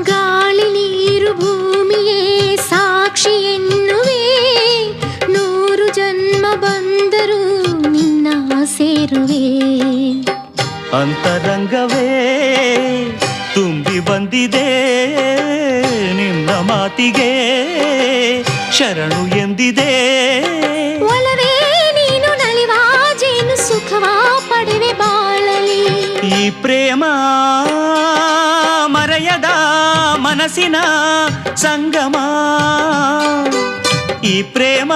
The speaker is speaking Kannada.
ಗಾಳಿ ನೀರು ಭೂಮಿಯೇ ಸಾಕ್ಷಿ ಎನ್ನುವೆ, 100 ಜನ್ಮ ಬಂದರೂ ನಿನ್ನ ಸೇರುವೆ. ಅಂತರಂಗವೇ ತುಂಬಿ ಬಂದಿದೆ ನಿನ್ನ ಮಾತಿಗೆ ಶರಣು ಎಂದಿದೆ. ಒಲವೇ ನೀನು ನಲಿವ ಜೇನು ಸುಖವ ಪಡೆವೆ ಬಾಳಲಿ. ಈ ಪ್ರೇಮ ಮರೆಯದ ಮನಸ್ಸಿನ ಸಂಗಮ, ಈ ಪ್ರೇಮ